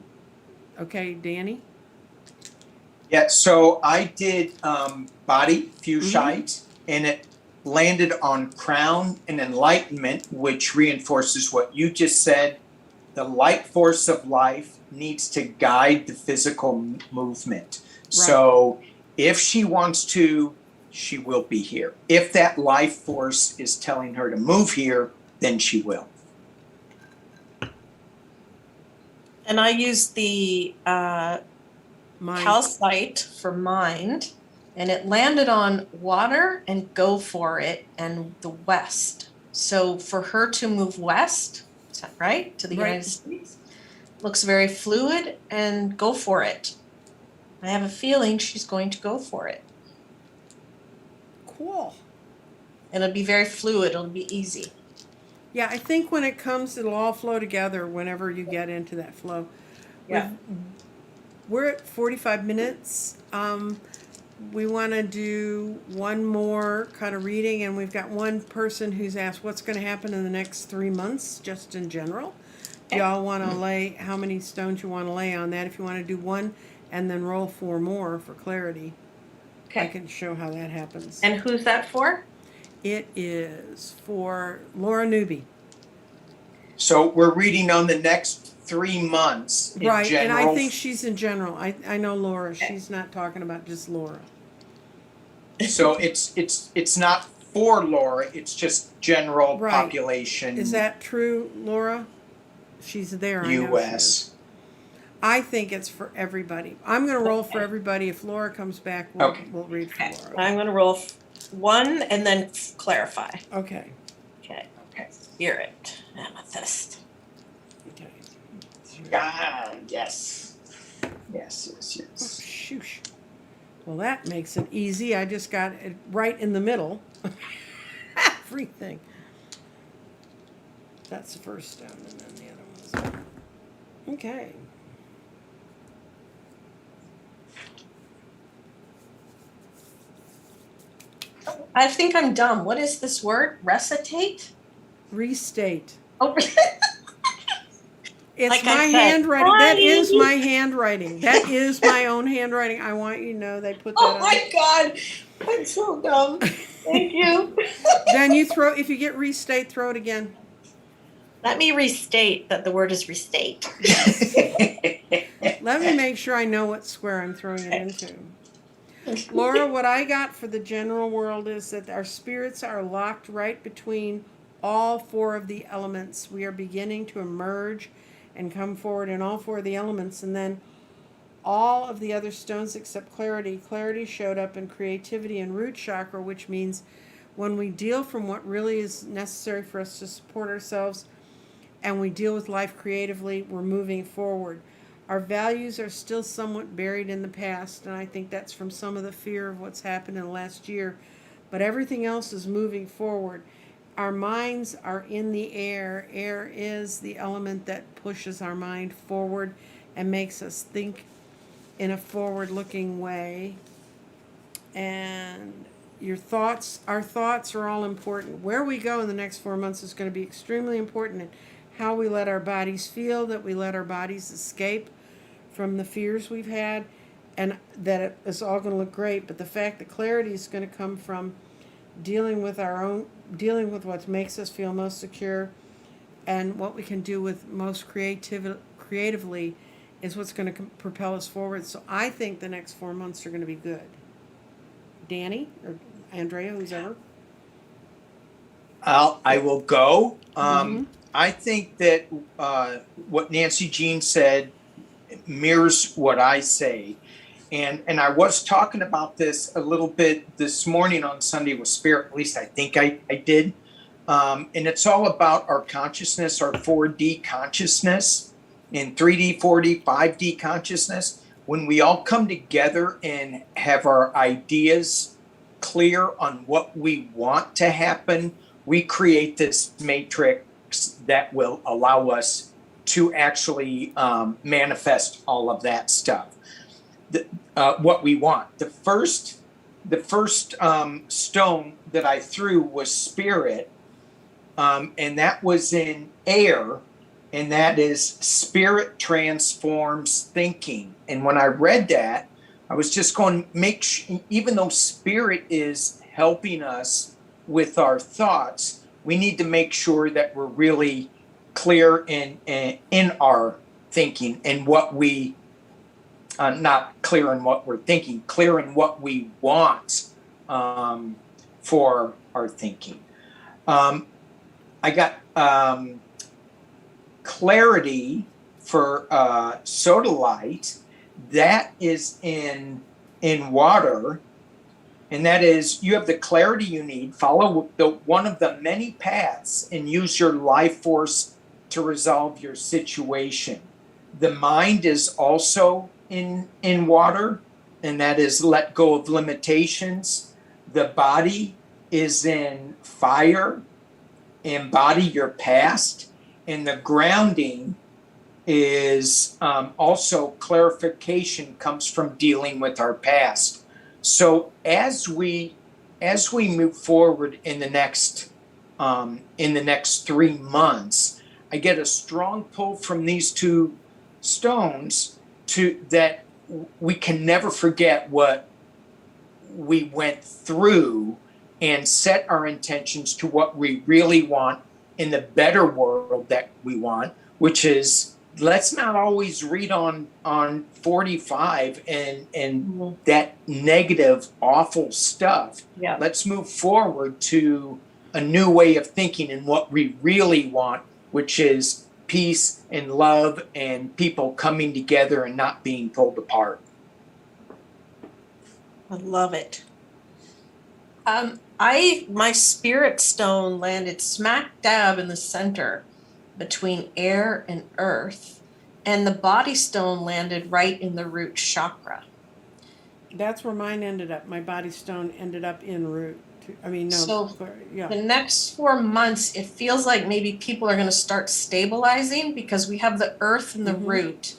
Okay, Danny? Yeah, so I did body fuchsite, and it landed on crown and enlightenment, which reinforces what you just said. The light force of life needs to guide the physical movement. Right. So if she wants to, she will be here. If that life force is telling her to move here, then she will. And I used the calcite for mind, and it landed on water and go for it and the west. So for her to move west, is that right? To the United States, looks very fluid, and go for it. I have a feeling she's going to go for it. Cool. And it'll be very fluid, it'll be easy. Yeah, I think when it comes, it'll all flow together whenever you get into that flow. Yeah. We're at 45 minutes. We want to do one more kind of reading, and we've got one person who's asked what's going to happen in the next 3 months, just in general. Do y'all want to lay how many stones you want to lay on that? If you want to do one and then roll 4 more for clarity, I can show how that happens. And who's that for? It is for Laura Newby. So we're reading on the next 3 months in Right, general. and I think she's in general. I know Laura. She's not talking about just Laura. So it's not for Laura, it's just general Right. population. Is that true, Laura? She's there. I know she is. US. I think it's for everybody. I'm going to roll for everybody. If Laura comes back, we'll read for Okay, Laura. I'm gonna roll 1 and then clarify. Okay. Okay. Spirit, amethyst. Okay. Ah, yes. Yes. Shoosh. Well, that makes it easy. I just got it right in the middle. Everything. That's the first stone, and then the other one's. Okay. I think I'm dumb. What is this word? Recitate? Restate. Oh, It's Like my I said, handwriting. That is sorry. my handwriting. That is my own handwriting. I want you to know they put that oh on. my God. I'm so dumb. Thank you. Then you throw, if you get restate, throw it again. Let me restate that the word is restate. Let me make sure I know what square I'm throwing it into. Laura, what I got for the general world is that our spirits are locked right between all 4 of the elements. We are beginning to emerge and come forward in all 4 of the elements, and then all of the other stones except clarity. Clarity showed up in creativity and root chakra, which means when we deal from what really is necessary for us to support ourselves and we deal with life creatively, we're moving forward. Our values are still somewhat buried in the past, and I think that's from some of the fear of what's happened in the last year. But everything else is moving forward. Our minds are in the air. Air is the element that pushes our mind forward and makes us think in a forward-looking way. And our thoughts are all important. Where we go in the next 4 months is going to be extremely important, and how we let our bodies feel, that we let our bodies escape from the fears we've had, and that it is all going to look great. But the fact that clarity is going to come from dealing with what makes us feel most secure, and what we can do with most creatively is what's going to propel us forward. So I think the next 4 months are going to be good. Danny or Andrea, who's ever. I will go. Mhm. I think that what Nancy Jean said mirrors what I say. And I was talking about this a little bit this morning on Sunday with Spirit, at least I think I did. And it's all about our consciousness, our 4D consciousness, and 3D, 4D, 5D consciousness. When we all come together and have our ideas clear on what we want to happen, we create this matrix that will allow us to actually manifest all of that stuff. What we want. The first stone that I threw was spirit, and that was in air, and that is spirit transforms thinking. And when I read that, I was just going even though spirit is helping us with our thoughts, we need to make sure that we're really clear in our thinking and what we not clear in what we're thinking, clear in what we want for our thinking. I got clarity for sodalite. That is in water, and that is you have the clarity you need. Follow one of the many paths and use your life force to resolve your situation. The mind is also in water, and that is let go of limitations. The body is in fire, embody your past, and the grounding is also clarification comes from dealing with our past. So as we move forward in the next 3 months, I get a strong pull from these two stones to that we can never forget what we went through and set our intentions to what we really want in the better world that we want, which is let's not always read on 45 and that negative awful stuff. Yeah. Let's move forward to a new way of thinking and what we really want, which is peace and love and people coming together and not being pulled apart. I love it. My spirit stone landed smack dab in the center between air and earth, and the body stone landed right in the root chakra. That's where mine ended up. My body stone ended up in root. So yeah. the next 4 months, it feels like maybe people are going to start stabilizing because we have the earth and the root.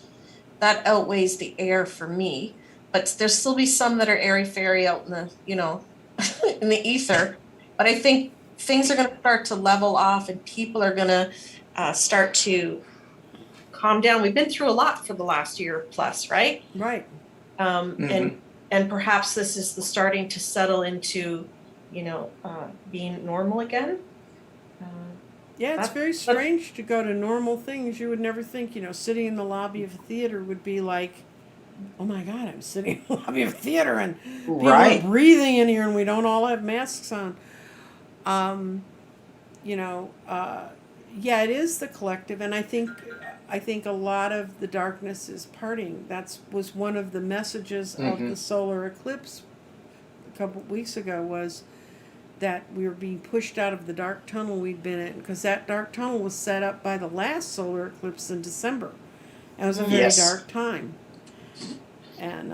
That outweighs the air for me. But there'll still be some that are airy-fairy out in the, in the ether. But I think things are going to start to level off and people are going to start to calm down. We've been through a lot for the last year plus, right? Right. And perhaps this is the starting to settle into, being normal again. Yeah, it's very strange to go to normal things. You would never think, sitting in the lobby of a theater would be like, oh my God, I'm sitting in the lobby of a theater and people are breathing in here and we don't all have masks on. Yeah, it is the collective, and I think a lot of the darkness is parting. That was one of the messages of the solar eclipse a couple of weeks ago, was that we were being pushed out of the dark tunnel we'd been in, because that dark tunnel was set up by the last solar eclipse in December. It was a very dark time. And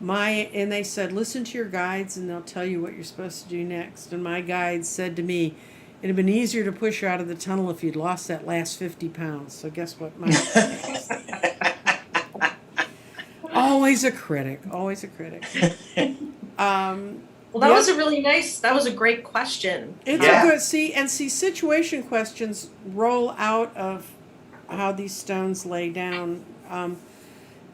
and they said, listen to your guides and they'll tell you what you're supposed to do next. And my guides said to me, it'd have been easier to push you out of the tunnel if you'd lost that last 50 pounds. So guess what? Always a critic. Always a critic. Well, that was a really nice, that was a great question. It's a good, see, situation questions roll out of how these stones lay down.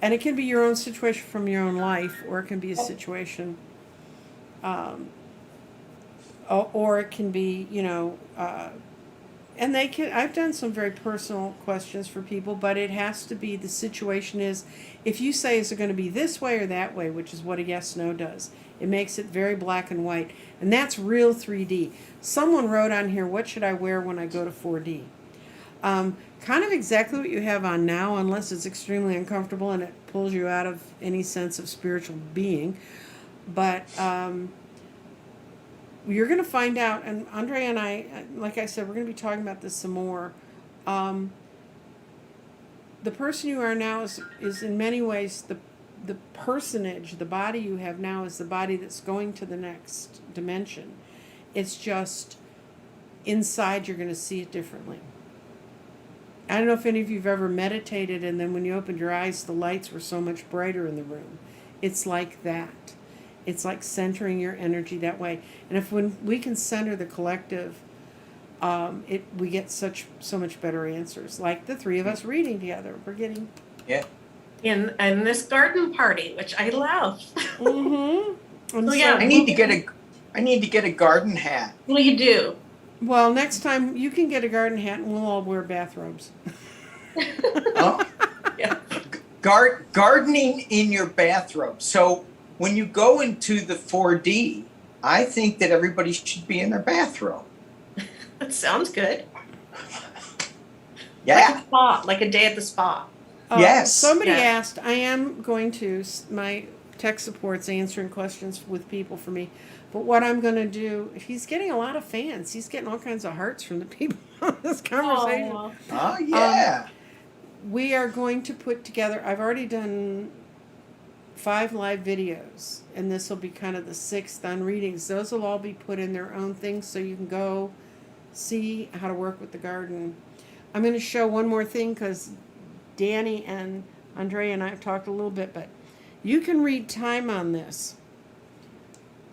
And it can be your own situation from your own life, or it can be a situation, or it can be, and they can, I've done some very personal questions for people, but it has to be, the situation is, if you say, is it going to be this way or that way, which is what a yes-no does, it makes it very black and white, and that's real 3D. Someone wrote on here, what should I wear when I go to 4D? Kind of exactly what you have on now, unless it's extremely uncomfortable and it pulls you out of any sense of spiritual being. But you're going to find out, and Andre and I, like I said, we're going to be talking about this some more. The person you are now is in many ways the personage, the body you have now is the body that's going to the next dimension. It's just inside you're going to see it differently. I don't know if any of you have ever meditated and then when you opened your eyes, the lights were so much brighter in the room. It's like that. It's like centering your energy that way. And when we can center the collective, we get so much better answers. Like the three of us reading together. We're getting... Yeah. In this garden party, which I love. Mm-hmm. I need to get a garden hat. Well, you do. Well, next time you can get a garden hat and we'll all wear bathrobes. Oh. Yeah. Gardening in your bathrobe. So when you go into the 4D, I think that everybody should be in their bathrobe. That sounds good. Yeah. Like a spa, like a day at the spa. Yes. Somebody asked, I am going to, my tech support's answering questions with people for me. But what I'm going to do, he's getting a lot of fans. He's getting all kinds of hearts from the people on this conversation. Oh, yeah. we are going to put together, I've already done 5 live videos, and this will be kind of the 6th on readings. Those will all be put in their own things, so you can go see how to work with the garden. I'm going to show one more thing, because Danny and Andrea and I have talked a little bit, but you can read time on this.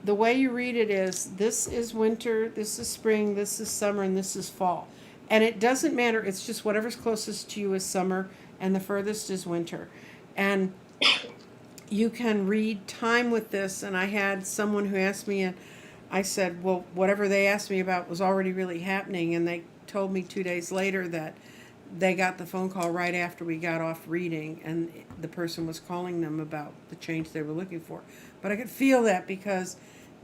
The way you read it is, this is winter, this is spring, this is summer, and this is fall. And it doesn't matter, it's just whatever's closest to you is summer, and the furthest is winter. And you can read time with this, and I had someone who asked me, and I said, well, whatever they asked me about was already really happening, and they told me 2 days later that they got the phone call right after we got off reading, and the person was calling them about the change they were looking for. But I could feel that because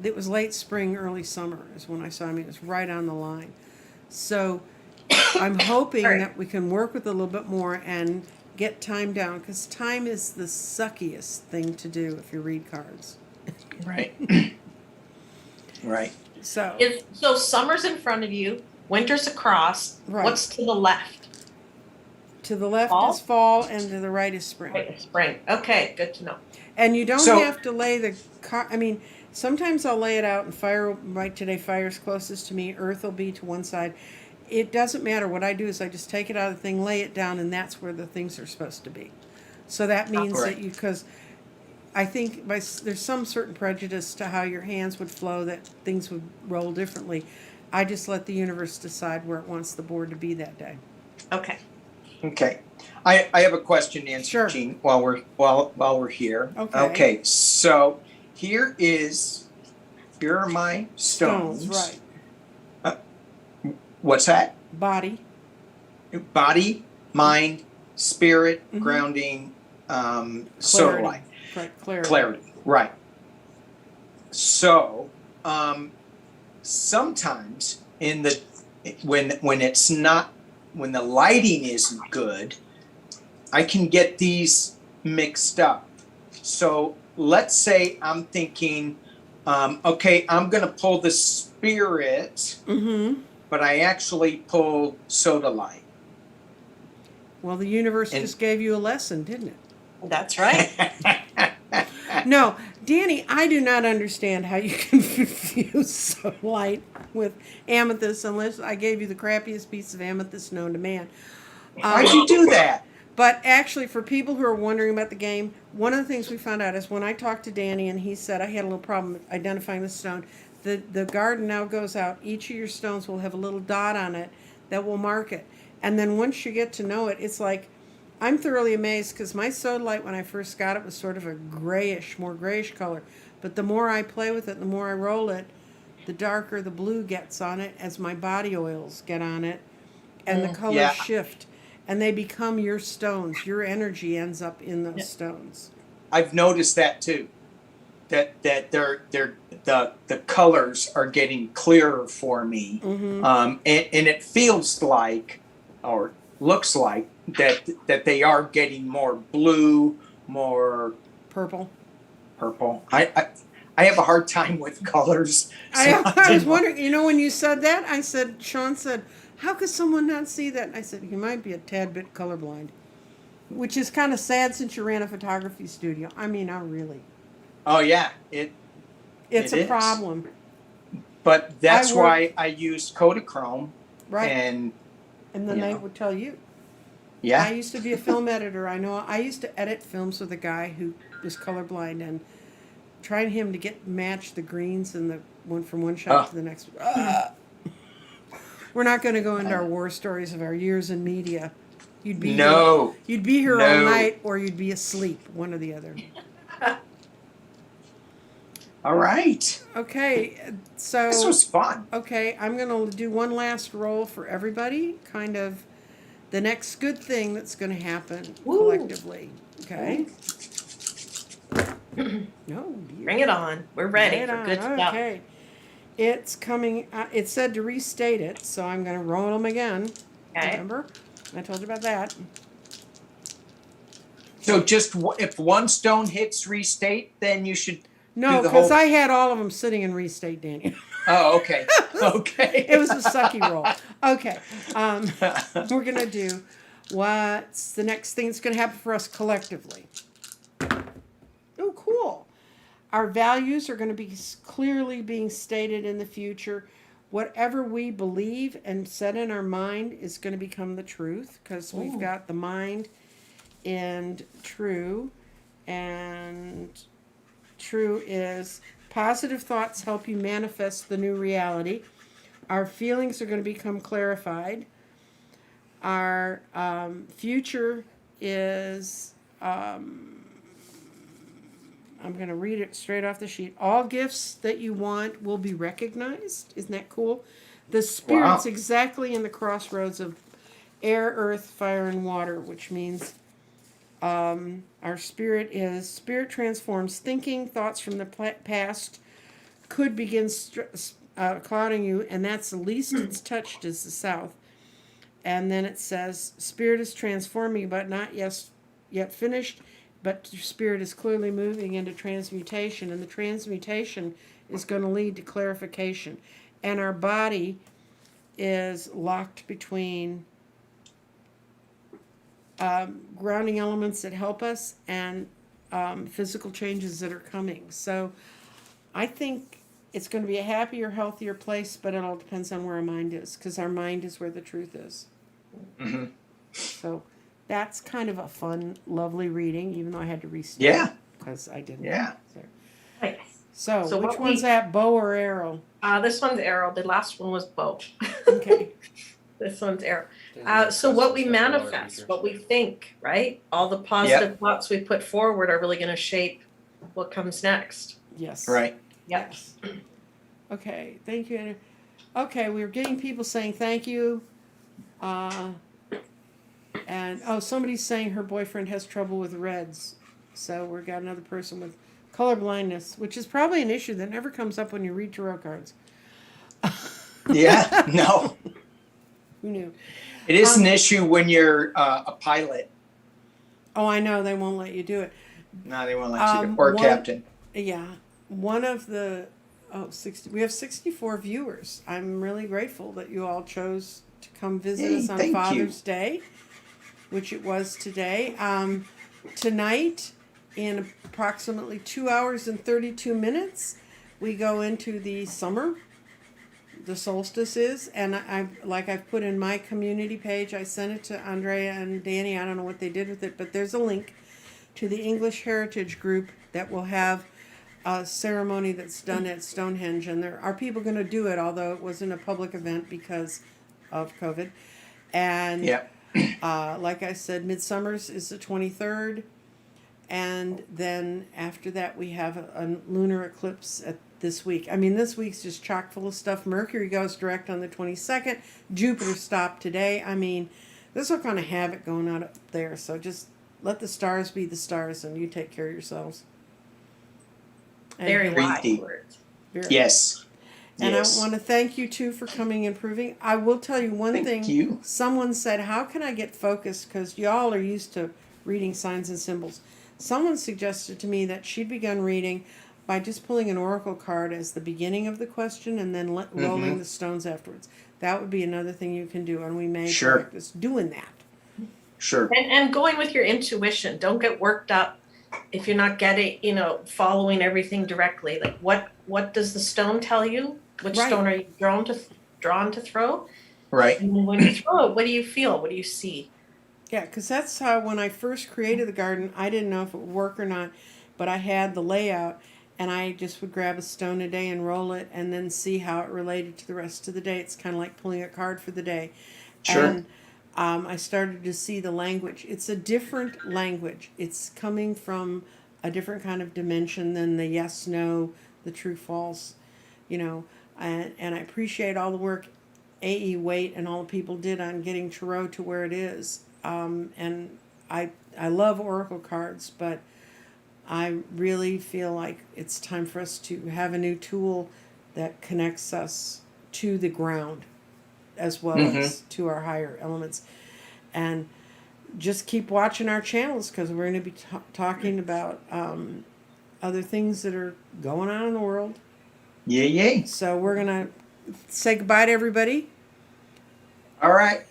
it was late spring, early summer is when I saw him. It was right on the line. So I'm hoping that we can work with it a little bit more and get time down, because time is the suckiest thing to do if you read cards. Right. Right. So So summer's in front of you, winter's across. Right. What's to the left? to the left Fall? is fall, and to the right is spring. Right, spring. Okay, good to know. And you don't So- have to lay the I mean, sometimes I'll lay it out, and fire, like today, fire's closest to me, earth will be to one side. It doesn't matter. What I do is I just take it out of the thing, lay it down, and that's where the things are supposed to be. So that means Correct. that because I think there's some certain prejudice to how your hands would flow, that things would roll differently. I just let the universe decide where it wants the board to be that day. Okay. Okay. I have a question to answer, Sure. Jean, while we're here. Okay. Okay, so here are my stones. Right. What's that? Body. Body, mind, spirit, Mhm. grounding, solar light. Clarity. Clarity, right. So, sometimes when it's not, when the lighting isn't good, I can get these mixed up. So let's say I'm thinking, okay, I'm gonna pull the spirit, Mm-hmm. but I actually pull soda light. Well, the universe And- just gave you a lesson, didn't it? That's right. No, Danny, I do not understand how you can confuse sunlight with amethyst unless I gave you the crappiest piece of amethyst known to man. Why'd you do that? But actually, for people who are wondering about the game, one of the things we found out is when I talked to Danny and he said I had a little problem identifying the stone, the garden now goes out. Each of your stones will have a little dot on it that will mark it. And then once you get to know it, it's like, I'm thoroughly amazed because my sodalite when I first got it was sort of a more grayish color. But the more I play with it, the more I roll it, the darker the blue gets on it as my body oils get on it. And the colors Yeah. shift. And they become your stones. Your energy ends up in those stones. I've noticed that too. That they're the colors are getting clearer for me. Mm-hmm. And it feels like, or looks like, that they are getting more blue, more Purple. purple. I have a hard time with colors. So I was wondering, when you said that, Sean said, how could someone not see that? And I said, he might be a tad bit colorblind. Which is kind of sad since you ran a photography studio. I mean, not really. Oh yeah, It's It a is. problem. but that's I work- why I used Kodachrome. Right. And And then you they know. would tell you. yeah, I used to be a film editor. I used to edit films with a guy who was colorblind and trying him to match the greens and the one from one shot to the next. We're not going to go into our war stories of our years in media. You'd be no. You'd be here all No. night, or you'd be asleep. One or the other. All right. Okay, so This was fun. okay, I'm going to do one last roll for everybody. Kind of the next good thing that's going to happen Woo. collectively. Okay. No, dear. Bring it on. We're ready Right for on. good stuff. Okay. It's coming. It said to restate it, so I'm going to roll them again. Okay. Remember, I told you about that. So just if one stone hits restate, then you should. No, Do the because whole- I had all of them sitting in restate, Danny. Oh, okay. Okay. It was a sucky roll. Okay, we're gonna do What's the next thing that's going to happen for us collectively? Oh, cool. Our values are going to be clearly being stated in the future. Whatever we believe and set in our mind is going to become the truth, because we've got the mind and true. And true is positive thoughts help you manifest the new reality. Our feelings are going to become clarified. Our future is, I'm going to read it straight off the sheet. All gifts that you want will be recognized. Isn't that cool? The spirit's exactly in the crossroads of air, earth, fire, and water, which means our spirit transforms thinking. Thoughts from the past could begin clouding you, and that's the least it's touched is the south. And then it says, spirit is transforming, but not yet finished, but your spirit is clearly moving into transmutation, and the transmutation is going to lead to clarification. And our body is locked between grounding elements that help us and physical changes that are coming. So I think it's going to be a happier, healthier place, but it all depends on where our mind is, because our mind is where the truth is. Mm-hmm. So that's kind of a fun, lovely reading, even though I had to restate Yeah. because I didn't. Yeah. Nice. So which what one's that, bow or arrow? This one's arrow. The last one was bow. Okay. This one's arrow. There's So what we questions that are manifest, research. what we think, right? All the positive thoughts we put forward are really going to shape what comes next. Yes. Right. Yep. Yes. Okay, thank you. Okay, we're getting people saying thank you. And somebody's saying her boyfriend has trouble with reds. So we've got another person with color blindness, which is probably an issue that never comes up when you read tarot cards. Yeah. No. Who knew? It is an issue when you're a pilot. Oh, I know, they won't let you do it. No, they won't let you do, or captain. Yeah. One of the 60, we have 64 viewers. I'm really grateful that you all chose to come visit us on Father's Day, which it was today. Tonight, in approximately 2 hours and 32 minutes, we go into the summer. The solstice is, and I've put in my community page. I sent it to Andrea and Danny. I don't know what they did with it, but there's a link to the English Heritage Group that will have a ceremony that's done at Stonehenge, and there are people going to do it, although it wasn't a public event because of COVID. And like I said, Midsummer's is the 23rd, and then after that we have a lunar eclipse at this week. I mean, this week's just chock full of stuff. Mercury goes direct on the 22nd. Jupiter stopped today. I mean, there's all kind of havoc going on up there. So just let the stars be the stars, and you take care of yourselves. And Very wise words. Yes. And yes. I want to thank you too for coming and proving. I will tell you one thing. Thank you. Someone said, how can I get focused? Because y'all are used to reading signs and symbols. Someone suggested to me that she'd begun reading by just pulling an oracle card as the beginning of the question and then rolling the stones afterwards. That would be another thing you can do, and we may practice doing that. Sure. And going with your intuition. Don't get worked up if you're not getting, following everything directly. Like what does the stone tell you? Which stone are you drawn to throw? Right. And when you throw it, what do you feel? What do you see? Yeah, because that's how, when I first created the garden, I didn't know if it would work or not, but I had the layout, and I just would grab a stone a day and roll it and then see how it related to the rest of the day. It's kind of like pulling a card for the day. Sure. And I started to see the language. It's a different language. It's coming from a different kind of dimension than the yes, no, the true, false, and I appreciate all the work A.E. Waite and all the people did on getting tarot to where it is. And I love oracle cards, but I really feel like it's time for us to have a new tool that connects us to the ground as well as to our higher elements. And just keep watching our channels, because we're going to be talking about other things that are going on in the world. Yay. So we're going to say goodbye to everybody. All right.